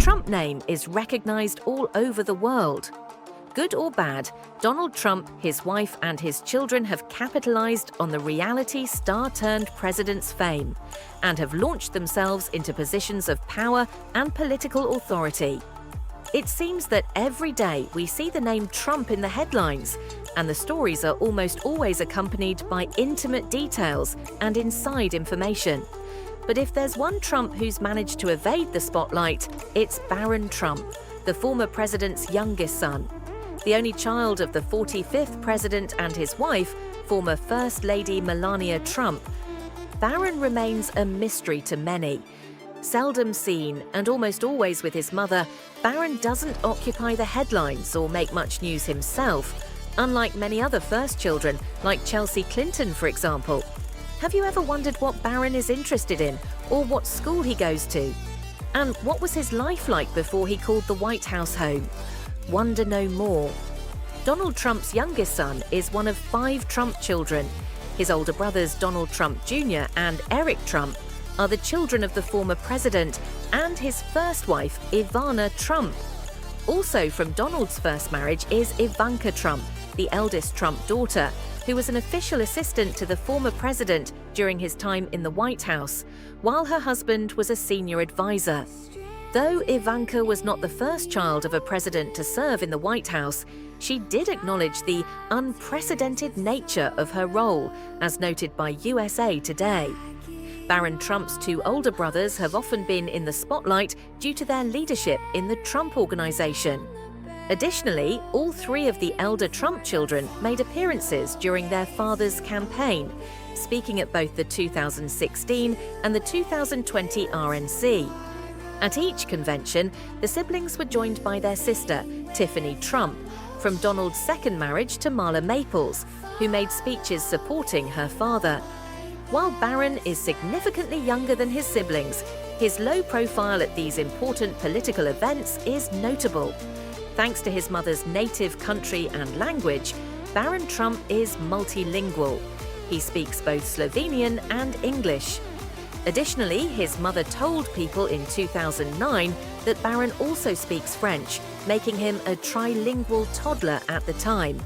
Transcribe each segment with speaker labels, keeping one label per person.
Speaker 1: Trump name is recognized all over the world. Good or bad, Donald Trump, his wife, and his children have capitalized on the reality star-turned-president's fame and have launched themselves into positions of power and political authority. It seems that every day we see the name Trump in the headlines, and the stories are almost always accompanied by intimate details and inside information. But if there's one Trump who's managed to evade the spotlight, it's Barron Trump, the former president's youngest son. The only child of the 45th president and his wife, former First Lady Melania Trump, Barron remains a mystery to many. Seldom seen and almost always with his mother, Barron doesn't occupy the headlines or make much news himself, unlike many other first children, like Chelsea Clinton, for example. Have you ever wondered what Barron is interested in, or what school he goes to? And what was his life like before he called the White House home? Wonder no more. Donald Trump's youngest son is one of 5 Trump children. His older brothers Donald Trump Jr. and Eric Trump are the children of the former president and his first wife, Ivana Trump. Also from Donald's first marriage is Ivanka Trump, the eldest Trump daughter, who was an official assistant to the former president during his time in the White House, while her husband was a senior advisor. Though Ivanka was not the first child of a president to serve in the White House, she did acknowledge the unprecedented nature of her role, as noted by USA Today. Barron Trump's 2 older brothers have often been in the spotlight due to their leadership in the Trump Organization. Additionally, all 3 of the elder Trump children made appearances during their father's campaign, speaking at both the 2016 and the 2020 RNC. At each convention, the siblings were joined by their sister, Tiffany Trump, from Donald's second marriage to Marla Maples, who made speeches supporting her father. While Barron is significantly younger than his siblings, his low profile at these important political events is notable. Thanks to his mother's native country and language, Barron Trump is multilingual. He speaks both Slovenian and English. Additionally, his mother told people in 2009 that Barron also speaks French, making him a trilingual toddler at the time.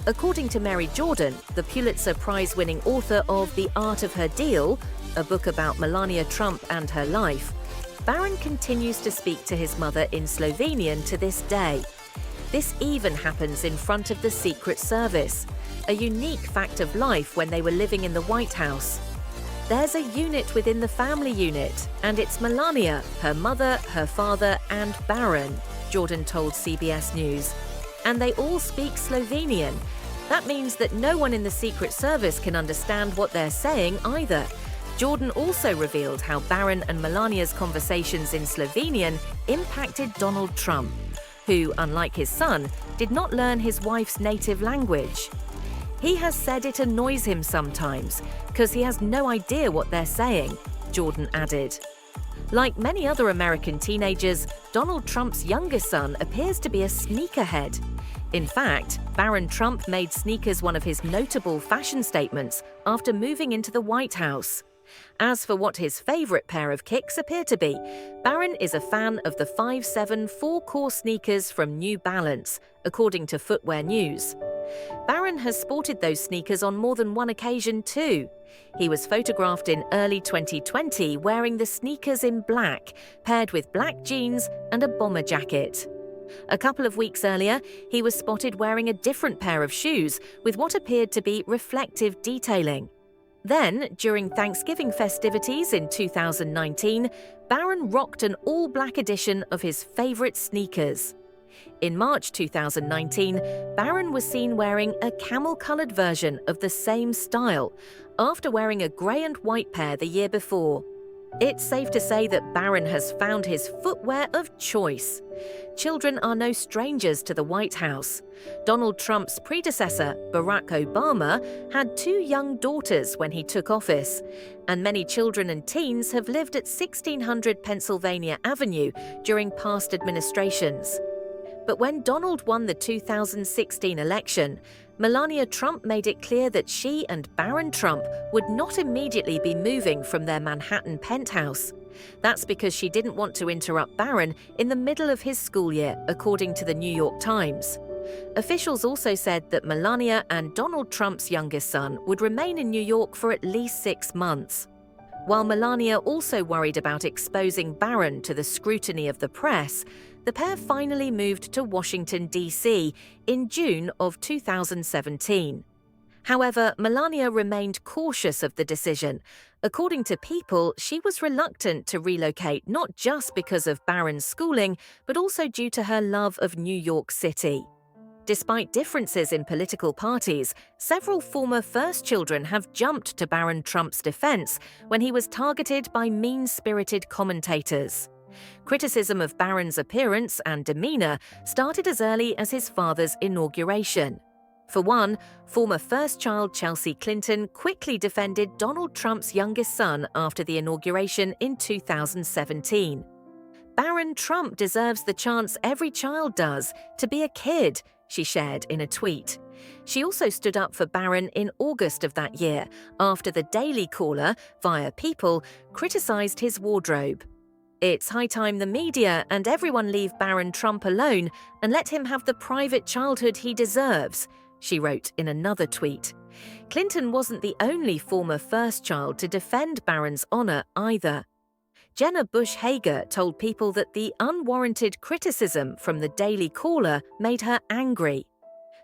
Speaker 1: According to Mary Jordan, the Pulitzer Prize-winning author of The Art of Her Deal, a book about Melania Trump and her life, Barron continues to speak to his mother in Slovenian to this day. This even happens in front of the Secret Service, a unique fact of life when they were living in the White House. There's a unit within the family unit, and it's Melania, her mother, her father, and Barron, Jordan told CBS News. And they all speak Slovenian. That means that no one in the Secret Service can understand what they're saying either. Jordan also revealed how Barron and Melania's conversations in Slovenian impacted Donald Trump, who, unlike his son, did not learn his wife's native language. He has said it annoys him sometimes, because he has no idea what they're saying, Jordan added. Like many other American teenagers, Donald Trump's youngest son appears to be a sneakerhead. In fact, Barron Trump made sneakers one of his notable fashion statements after moving into the White House. As for what his favorite pair of kicks appear to be, Barron is a fan of the 5'7" 4-core sneakers from New Balance, according to Footwear News. Barron has sported those sneakers on more than one occasion too. He was photographed in early 2020 wearing the sneakers in black, paired with black jeans and a bomber jacket. A couple of weeks earlier, he was spotted wearing a different pair of shoes with what appeared to be reflective detailing. Then, during Thanksgiving festivities in 2019, Barron rocked an all-black edition of his favorite sneakers. In March 2019, Barron was seen wearing a camel-colored version of the same style, after wearing a grey and white pair the year before. It's safe to say that Barron has found his footwear of choice. Children are no strangers to the White House. Donald Trump's predecessor, Barack Obama, had 2 young daughters when he took office, and many children and teens have lived at 1600 Pennsylvania Avenue during past administrations. But when Donald won the 2016 election, Melania Trump made it clear that she and Barron Trump would not immediately be moving from their Manhattan penthouse. That's because she didn't want to interrupt Barron in the middle of his school year, according to the New York Times. Officials also said that Melania and Donald Trump's youngest son would remain in New York for at least 6 months. While Melania also worried about exposing Barron to the scrutiny of the press, the pair finally moved to Washington, D.C. in June of 2017. However, Melania remained cautious of the decision. According to People, she was reluctant to relocate not just because of Barron's schooling, but also due to her love of New York City. Despite differences in political parties, several former first children have jumped to Barron Trump's defense when he was targeted by mean-spirited commentators. Criticism of Barron's appearance and demeanor started as early as his father's inauguration. For one, former first child Chelsea Clinton quickly defended Donald Trump's youngest son after the inauguration in 2017. "Barron Trump deserves the chance every child does, to be a kid," she shared in a tweet. She also stood up for Barron in August of that year, after the Daily Caller, via People, criticized his wardrobe. "It's high time the media and everyone leave Barron Trump alone and let him have the private childhood he deserves," she wrote in another tweet. Clinton wasn't the only former first child to defend Barron's honor either. Jenna Bush Hager told People that the unwarranted criticism from the Daily Caller made her angry.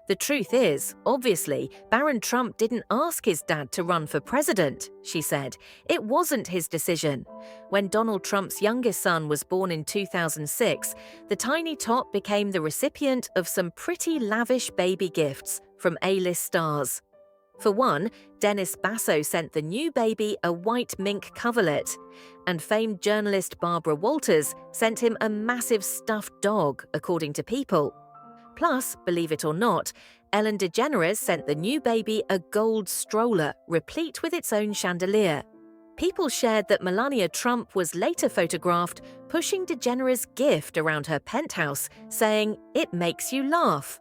Speaker 1: "The truth is, obviously, Barron Trump didn't ask his dad to run for president," she said. "It wasn't his decision. When Donald Trump's youngest son was born in 2006, the tiny tot became the recipient of some pretty lavish baby gifts from A-list stars. For one, Dennis Basso sent the new baby a white mink coverlet, and famed journalist Barbara Walters sent him a massive stuffed dog, according to People. Plus, believe it or not, Ellen DeGeneres sent the new baby a gold stroller, replete with its own chandelier. People shared that Melania Trump was later photographed pushing DeGeneres' gift around her penthouse, saying, "It makes you laugh."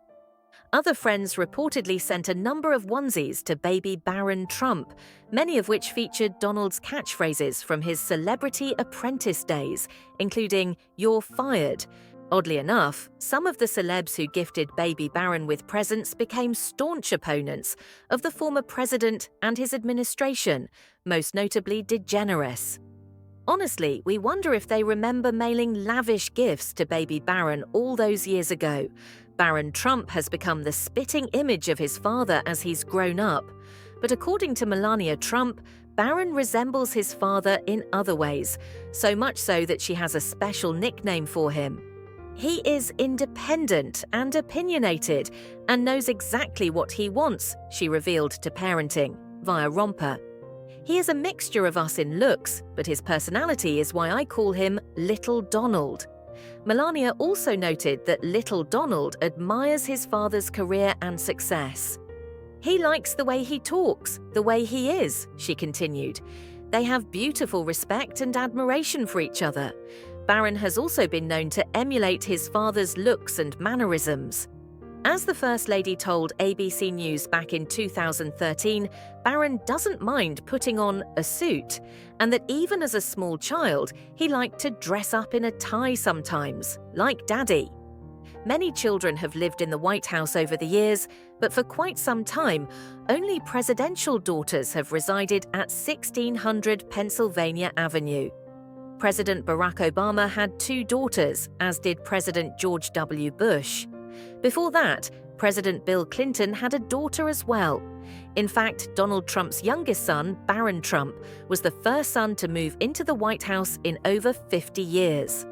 Speaker 1: Other friends reportedly sent a number of onesies to baby Barron Trump, many of which featured Donald's catchphrases from his Celebrity Apprentice days, including "You're fired." Oddly enough, some of the celebs who gifted baby Barron with presents became staunch opponents of the former president and his administration, most notably DeGeneres. Honestly, we wonder if they remember mailing lavish gifts to baby Barron all those years ago. Barron Trump has become the spitting image of his father as he's grown up. But according to Melania Trump, Barron resembles his father in other ways, so much so that she has a special nickname for him. "He is independent and opinionated and knows exactly what he wants," she revealed to Parenting, via Romper. "He is a mixture of us in looks, but his personality is why I call him Little Donald." Melania also noted that Little Donald admires his father's career and success. "He likes the way he talks, the way he is," she continued. "They have beautiful respect and admiration for each other. Barron has also been known to emulate his father's looks and mannerisms." As the First Lady told ABC News back in 2013, Barron doesn't mind putting on a suit, and that even as a small child, he liked to dress up in a tie sometimes, like Daddy. Many children have lived in the White House over the years, but for quite some time, only presidential daughters have resided at 1600 Pennsylvania Avenue. President Barack Obama had 2 daughters, as did President George W. Bush. Before that, President Bill Clinton had a daughter as well. In fact, Donald Trump's youngest son, Barron Trump, was the first son to move into the White House in over 50 years.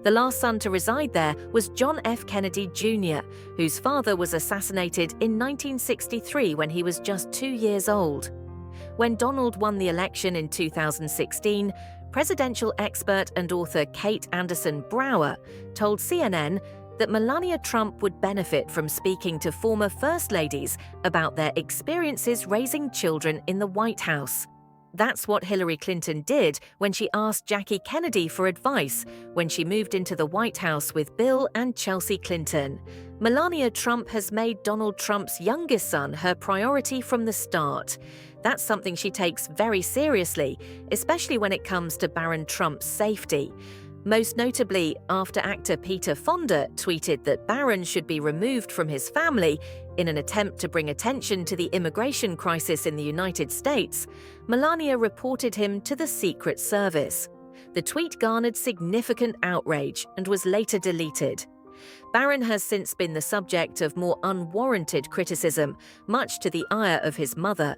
Speaker 1: The last son to reside there was John F. Kennedy Jr., whose father was assassinated in 1963 when he was just 2 years old. When Donald won the election in 2016, presidential expert and author Kate Anderson Brower told CNN that Melania Trump would benefit from speaking to former First Ladies about their experiences raising children in the White House. That's what Hillary Clinton did when she asked Jackie Kennedy for advice when she moved into the White House with Bill and Chelsea Clinton. Melania Trump has made Donald Trump's youngest son her priority from the start. That's something she takes very seriously, especially when it comes to Barron Trump's safety. Most notably, after actor Peter Fonda tweeted that Barron should be removed from his family in an attempt to bring attention to the immigration crisis in the United States, Melania reported him to the Secret Service. The tweet garnered significant outrage and was later deleted. Barron has since been the subject of more unwarranted criticism, much to the ire of his mother.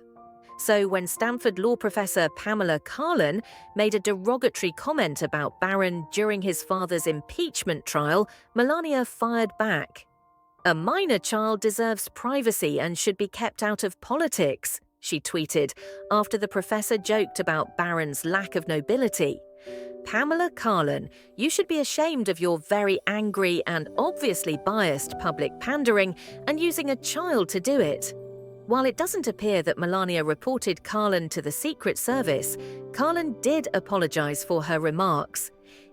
Speaker 1: So when Stanford law professor Pamela Karlan made a derogatory comment about Barron during his father's impeachment trial, Melania fired back. "A minor child deserves privacy and should be kept out of politics," she tweeted after the professor joked about Barron's lack of nobility. "Pamela Karlan, you should be ashamed of your very angry and obviously biased public pandering and using a child to do it." While it doesn't appear that Melania reported Karlan to the Secret Service, Karlan did apologize for her remarks.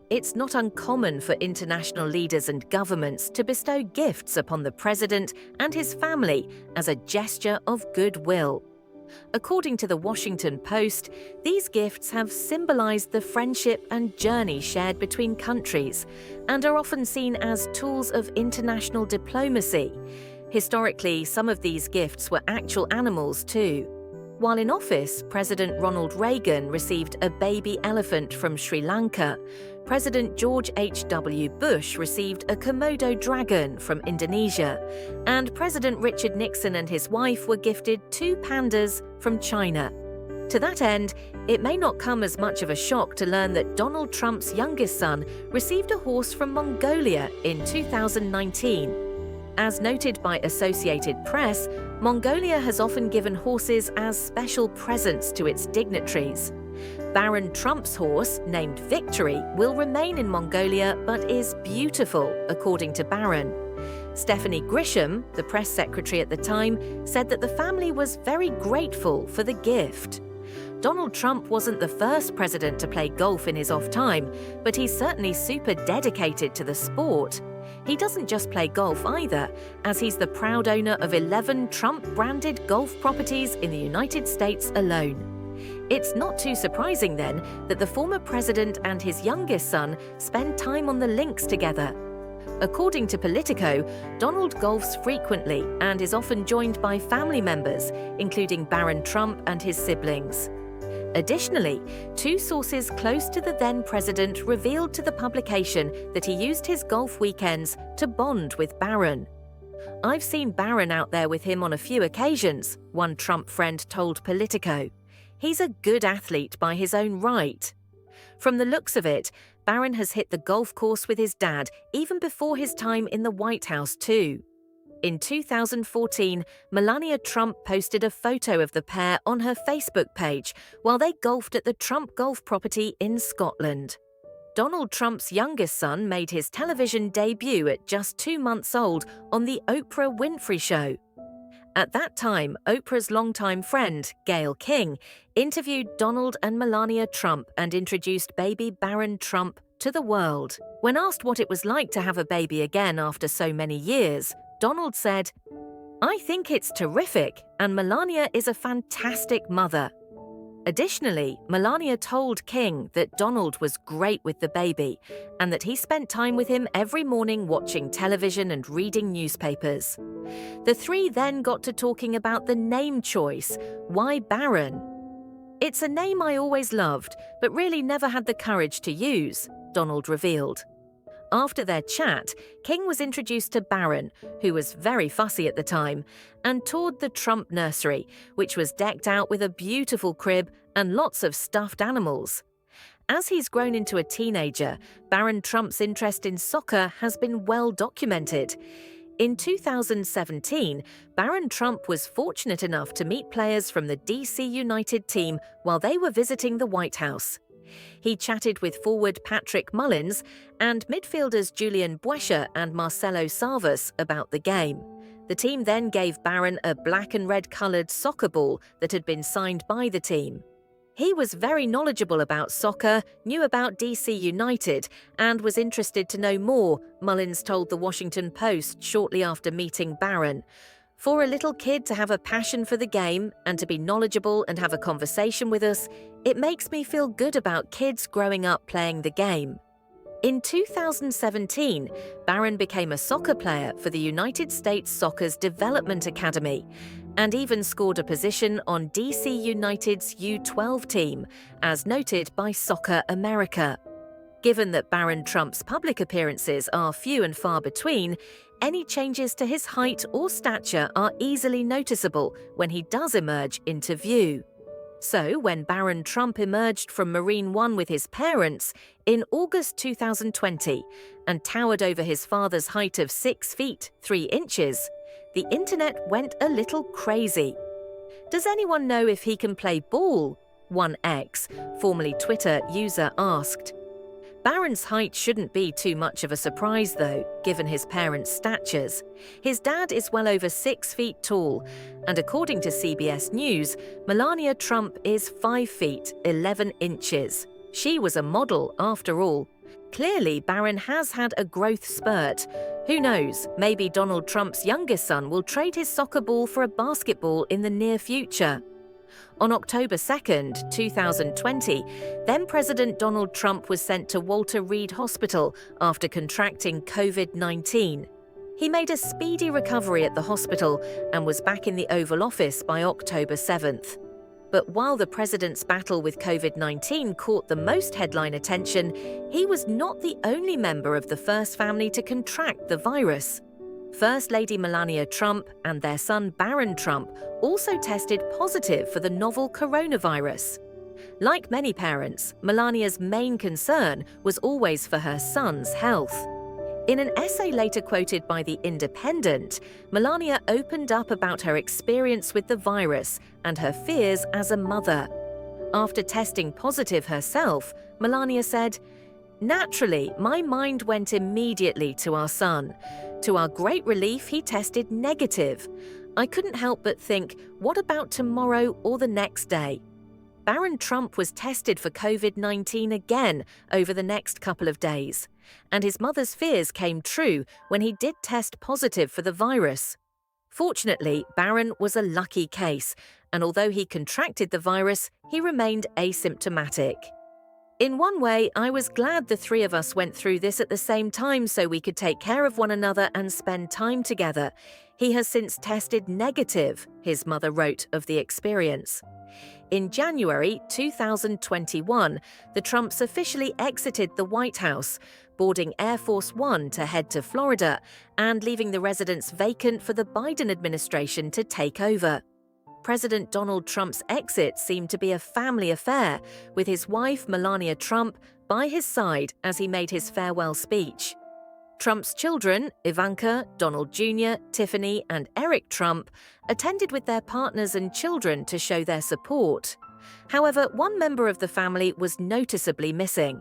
Speaker 1: It's not uncommon for international leaders and governments to bestow gifts upon the president and his family as a gesture of goodwill. According to the Washington Post, these gifts have symbolized the friendship and journey shared between countries and are often seen as tools of international diplomacy. Historically, some of these gifts were actual animals too. While in office, President Ronald Reagan received a baby elephant from Sri Lanka. President George H.W. Bush received a Komodo dragon from Indonesia. And President Richard Nixon and his wife were gifted 2 pandas from China. To that end, it may not come as much of a shock to learn that Donald Trump's youngest son received a horse from Mongolia in 2019. As noted by Associated Press, Mongolia has often given horses as special presents to its dignitaries. Barron Trump's horse, named Victory, will remain in Mongolia but is beautiful, according to Barron. Stephanie Grisham, the press secretary at the time, said that the family was very grateful for the gift. Donald Trump wasn't the first president to play golf in his off time, but he's certainly super dedicated to the sport. He doesn't just play golf either, as he's the proud owner of 11 Trump-branded golf properties in the United States alone. It's not too surprising, then, that the former president and his youngest son spend time on the links together. According to Politico, Donald golfs frequently and is often joined by family members, including Barron Trump and his siblings. Additionally, 2 sources close to the then-president revealed to the publication that he used his golf weekends to bond with Barron. "I've seen Barron out there with him on a few occasions," one Trump friend told Politico. "He's a good athlete by his own right." From the looks of it, Barron has hit the golf course with his dad even before his time in the White House too. In 2014, Melania Trump posted a photo of the pair on her Facebook page while they golfed at the Trump golf property in Scotland. Donald Trump's youngest son made his television debut at just 2 months old on The Oprah Winfrey Show. At that time, Oprah's longtime friend, Gayle King, interviewed Donald and Melania Trump and introduced baby Barron Trump to the world. When asked what it was like to have a baby again after so many years, Donald said, "I think it's terrific, and Melania is a fantastic mother." Additionally, Melania told King that Donald was great with the baby and that he spent time with him every morning watching television and reading newspapers. The 3 then got to talking about the name choice. Why Barron? "It's a name I always loved, but really never had the courage to use," Donald revealed. After their chat, King was introduced to Barron, who was very fussy at the time, and toured the Trump nursery, which was decked out with a beautiful crib and lots of stuffed animals. As he's grown into a teenager, Barron Trump's interest in soccer has been well documented. In 2017, Barron Trump was fortunate enough to meet players from the DC United team while they were visiting the White House. He chatted with forward Patrick Mullins and midfielders Julian Buescher and Marcelo Sarvas about the game. The team then gave Barron a black and red coloured soccer ball that had been signed by the team. He was very knowledgeable about soccer, knew about DC United, and was interested to know more, Mullins told the Washington Post shortly after meeting Barron. For a little kid to have a passion for the game and to be knowledgeable and have a conversation with us, it makes me feel good about kids growing up playing the game. In 2017, Barron became a soccer player for the United States Soccer's Development Academy and even scored a position on DC United's U12 team, as noted by Soccer America. Given that Barron Trump's public appearances are few and far between, any changes to his height or stature are easily noticeable when he does emerge into view. So, when Barron Trump emerged from Marine One with his parents in August 2020 and towered over his father's height of 6 feet 3 inches, the internet went a little crazy. Does anyone know if he can play ball? 1X, formerly Twitter user, asked. Barron's height shouldn't be too much of a surprise, though, given his parents' statures. His dad is well over 6 feet tall, and according to CBS News, Melania Trump is 5 feet 11 inches. She was a model, after all. Clearly, Barron has had a growth spurt. Who knows, maybe Donald Trump's youngest son will trade his soccer ball for a basketball in the near future. On October 2, 2020, then-President Donald Trump was sent to Walter Reed Hospital after contracting COVID-19. He made a speedy recovery at the hospital and was back in the Oval Office by October 7th. But while the president's battle with COVID-19 caught the most headline attention, he was not the only member of the first family to contract the virus. First Lady Melania Trump and their son Barron Trump also tested positive for the novel coronavirus. Like many parents, Melania's main concern was always for her son's health. In an essay later quoted by The Independent, Melania opened up about her experience with the virus and her fears as a mother. After testing positive herself, Melania said, "Naturally, my mind went immediately to our son. To our great relief, he tested negative. I couldn't help but think, what about tomorrow or the next day?" Barron Trump was tested for COVID-19 again over the next couple of days, and his mother's fears came true when he did test positive for the virus. Fortunately, Barron was a lucky case, and although he contracted the virus, he remained asymptomatic. "In one way, I was glad the three of us went through this at the same time so we could take care of one another and spend time together. He has since tested negative," his mother wrote of the experience. In January 2021, the Trumps officially exited the White House, boarding Air Force One to head to Florida and leaving the residence vacant for the Biden administration to take over. President Donald Trump's exit seemed to be a family affair, with his wife Melania Trump by his side as he made his farewell speech. Trump's children, Ivanka, Donald Jr., Tiffany, and Eric Trump, attended with their partners and children to show their support. However, one member of the family was noticeably missing.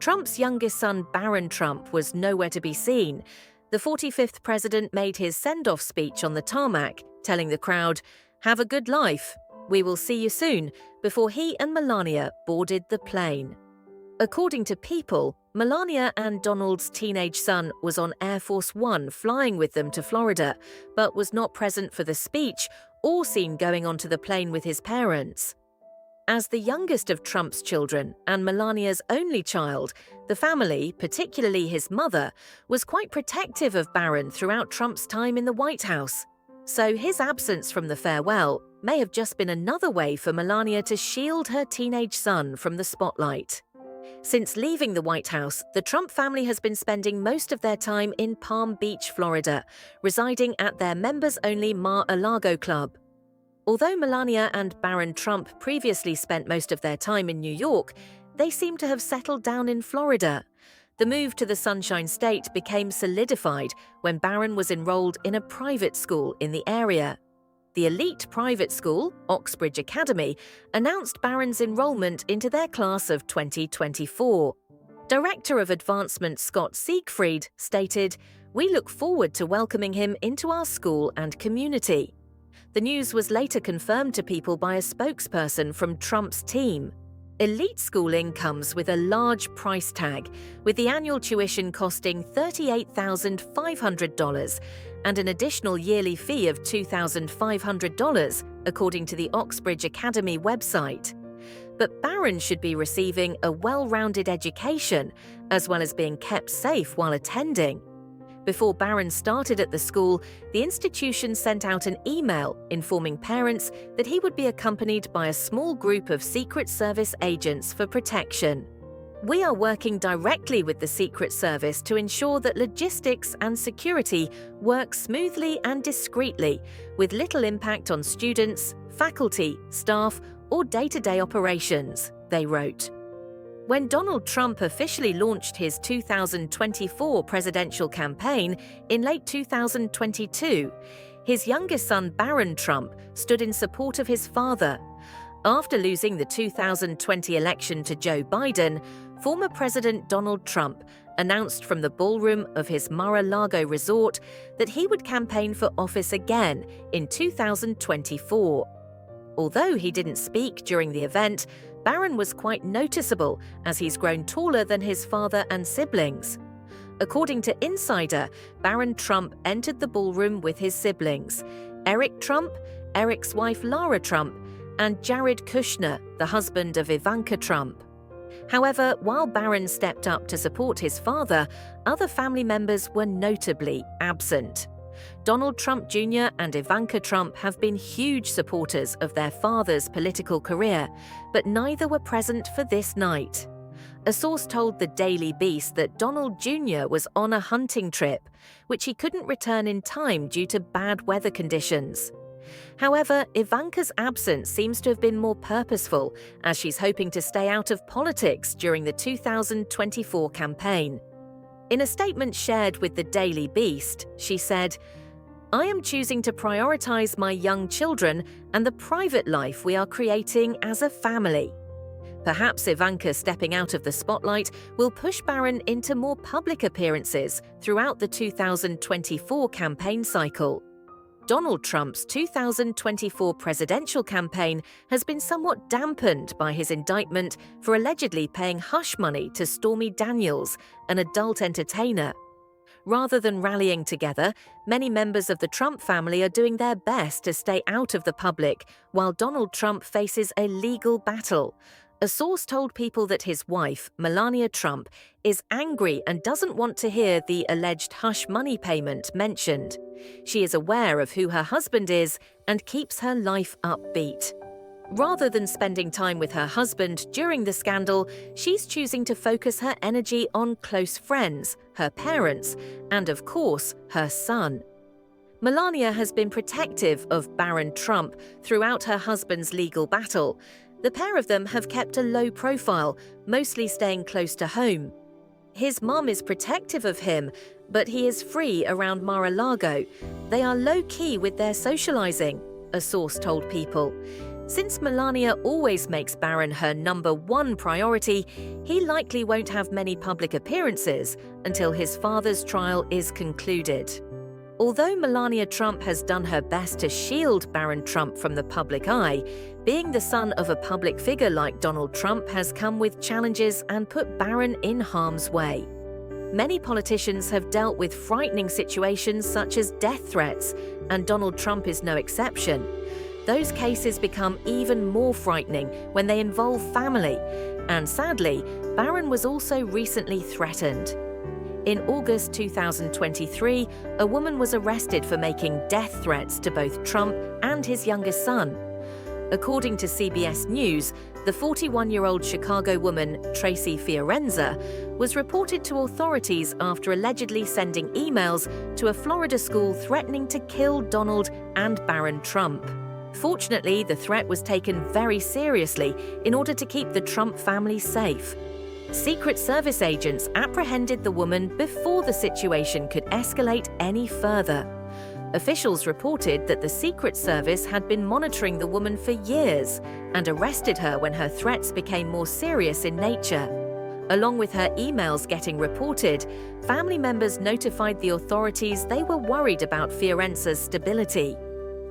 Speaker 1: Trump's youngest son, Barron Trump, was nowhere to be seen. The 45th president made his send-off speech on the tarmac, telling the crowd, "Have a good life. We will see you soon," before he and Melania boarded the plane. According to People, Melania and Donald's teenage son was on Air Force One flying with them to Florida, but was not present for the speech or seen going onto the plane with his parents. As the youngest of Trump's children and Melania's only child, the family, particularly his mother, was quite protective of Barron throughout Trump's time in the White House. So his absence from the farewell may have just been another way for Melania to shield her teenage son from the spotlight. Since leaving the White House, the Trump family has been spending most of their time in Palm Beach, Florida, residing at their members-only Mar-a-Lago club. Although Melania and Barron Trump previously spent most of their time in New York, they seem to have settled down in Florida. The move to the Sunshine State became solidified when Barron was enrolled in a private school in the area. The elite private school, Oxbridge Academy, announced Barron's enrollment into their class of 2024. Director of Advancement Scott Siegfried stated, "We look forward to welcoming him into our school and community." The news was later confirmed to people by a spokesperson from Trump's team. Elite schooling comes with a large price tag, with the annual tuition costing $38,500 and an additional yearly fee of $2,500, according to the Oxbridge Academy website. But Barron should be receiving a well-rounded education, as well as being kept safe while attending. Before Barron started at the school, the institution sent out an email informing parents that he would be accompanied by a small group of Secret Service agents for protection. "We are working directly with the Secret Service to ensure that logistics and security work smoothly and discreetly, with little impact on students, faculty, staff, or day-to-day operations," they wrote. When Donald Trump officially launched his 2024 presidential campaign in late 2022, his youngest son Barron Trump stood in support of his father. After losing the 2020 election to Joe Biden, former President Donald Trump announced from the ballroom of his Mar-a-Lago resort that he would campaign for office again in 2024. Although he didn't speak during the event, Barron was quite noticeable as he's grown taller than his father and siblings. According to Insider, Barron Trump entered the ballroom with his siblings, Eric Trump, Eric's wife Lara Trump, and Jared Kushner, the husband of Ivanka Trump. However, while Barron stepped up to support his father, other family members were notably absent. Donald Trump Jr. and Ivanka Trump have been huge supporters of their father's political career, but neither were present for this night. A source told the Daily Beast that Donald Jr. was on a hunting trip, which he couldn't return in time due to bad weather conditions. However, Ivanka's absence seems to have been more purposeful, as she's hoping to stay out of politics during the 2024 campaign. In a statement shared with the Daily Beast, she said, "I am choosing to prioritize my young children and the private life we are creating as a family." Perhaps Ivanka stepping out of the spotlight will push Barron into more public appearances throughout the 2024 campaign cycle. Donald Trump's 2024 presidential campaign has been somewhat dampened by his indictment for allegedly paying hush money to Stormy Daniels, an adult entertainer. Rather than rallying together, many members of the Trump family are doing their best to stay out of the public while Donald Trump faces a legal battle. A source told people that his wife, Melania Trump, is angry and doesn't want to hear the alleged hush money payment mentioned. She is aware of who her husband is and keeps her life upbeat. Rather than spending time with her husband during the scandal, she's choosing to focus her energy on close friends, her parents, and of course, her son. Melania has been protective of Barron Trump throughout her husband's legal battle. The pair of them have kept a low profile, mostly staying close to home. His mom is protective of him, but he is free around Mar-a-Lago. They are low-key with their socializing, a source told People. Since Melania always makes Barron her #1 priority, he likely won't have many public appearances until his father's trial is concluded. Although Melania Trump has done her best to shield Barron Trump from the public eye, being the son of a public figure like Donald Trump has come with challenges and put Barron in harm's way. Many politicians have dealt with frightening situations such as death threats, and Donald Trump is no exception. Those cases become even more frightening when they involve family, and sadly, Barron was also recently threatened. In August 2023, a woman was arrested for making death threats to both Trump and his youngest son. According to CBS News, the 41-year-old Chicago woman, Tracy Fiorenza, was reported to authorities after allegedly sending emails to a Florida school threatening to kill Donald and Barron Trump. Fortunately, the threat was taken very seriously in order to keep the Trump family safe. Secret Service agents apprehended the woman before the situation could escalate any further. Officials reported that the Secret Service had been monitoring the woman for years and arrested her when her threats became more serious in nature. Along with her emails getting reported, family members notified the authorities they were worried about Fiorenza's stability.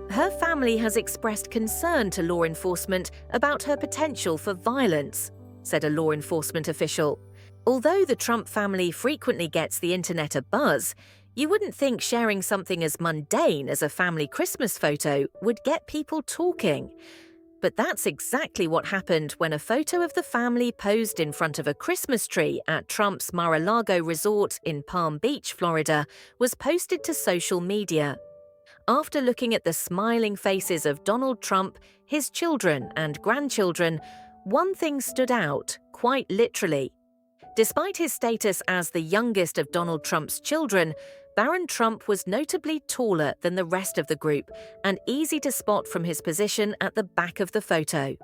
Speaker 1: Her family has expressed concern to law enforcement about her potential for violence, said a law enforcement official. Although the Trump family frequently gets the internet abuzz, you wouldn't think sharing something as mundane as a family Christmas photo would get people talking. But that's exactly what happened when a photo of the family posed in front of a Christmas tree at Trump's Mar-a-Lago resort in Palm Beach, Florida, was posted to social media. After looking at the smiling faces of Donald Trump, his children and grandchildren, one thing stood out, quite literally. Despite his status as the youngest of Donald Trump's children, Barron Trump was notably taller than the rest of the group and easy to spot from his position at the back of the photo.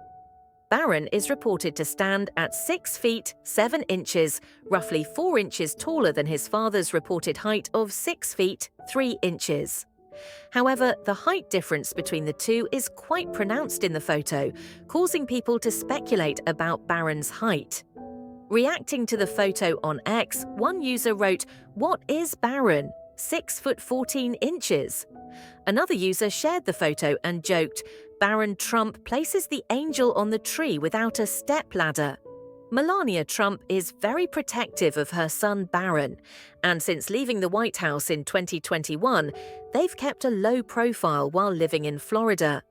Speaker 1: Barron is reported to stand at 6 feet 7 inches, roughly 4 inches taller than his father's reported height of 6 feet 3 inches. However, the height difference between the two is quite pronounced in the photo, causing people to speculate about Barron's height. Reacting to the photo on X, one user wrote, "What is Barron? 6 foot 14 inches." Another user shared the photo and joked, "Barron Trump places the angel on the tree without a step ladder." Melania Trump is very protective of her son Barron, and since leaving the White House in 2021, they've kept a low profile while living in Florida.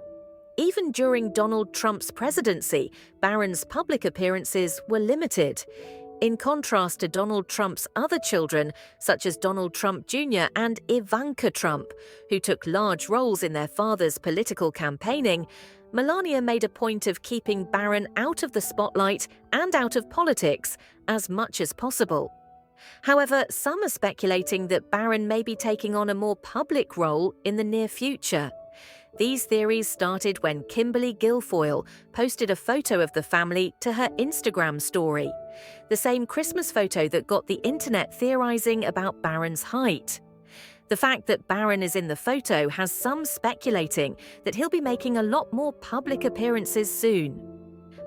Speaker 1: Even during Donald Trump's presidency, Barron's public appearances were limited. In contrast to Donald Trump's other children, such as Donald Trump Jr. and Ivanka Trump, who took large roles in their father's political campaigning, Melania made a point of keeping Barron out of the spotlight and out of politics as much as possible. However, some are speculating that Barron may be taking on a more public role in the near future. These theories started when Kimberly Guilfoyle posted a photo of the family to her Instagram story, the same Christmas photo that got the internet theorizing about Barron's height. The fact that Barron is in the photo has some speculating that he'll be making a lot more public appearances soon.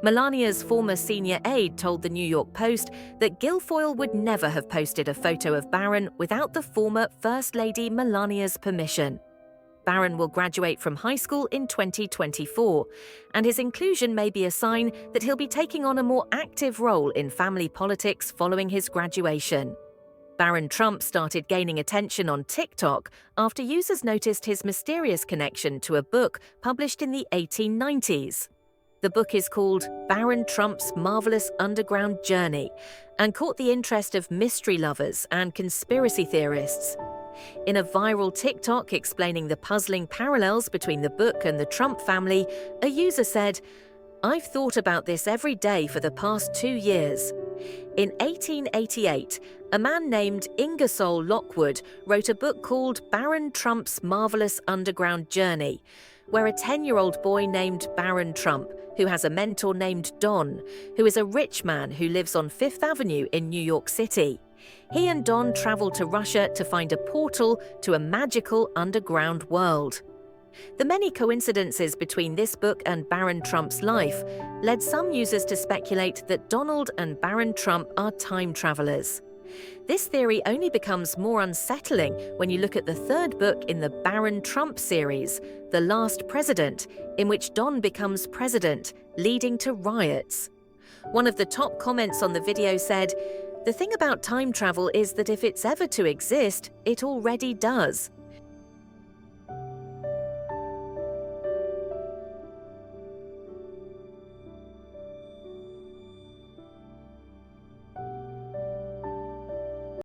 Speaker 1: Melania's former senior aide told the New York Post that Guilfoyle would never have posted a photo of Barron without the former First Lady Melania's permission. Barron will graduate from high school in 2024, and his inclusion may be a sign that he'll be taking on a more active role in family politics following his graduation. Barron Trump started gaining attention on TikTok after users noticed his mysterious connection to a book published in the 1890s. The book is called Barron Trump's Marvelous Underground Journey and caught the interest of mystery lovers and conspiracy theorists. In a viral TikTok explaining the puzzling parallels between the book and the Trump family, a user said, "I've thought about this every day for the past 2 years. In 1888, a man named Ingersoll Lockwood wrote a book called Barron Trump's Marvelous Underground Journey, where a 10-year-old boy named Barron Trump, who has a mentor named Don, who is a rich man who lives on Fifth Avenue in New York City. He and Don traveled to Russia to find a portal to a magical underground world." The many coincidences between this book and Barron Trump's life led some users to speculate that Donald and Barron Trump are time travelers. This theory only becomes more unsettling when you look at the third book in the Barron Trump series, The Last President, in which Don becomes president, leading to riots. One of the top comments on the video said, "The thing about time travel is that if it's ever to exist, it already does.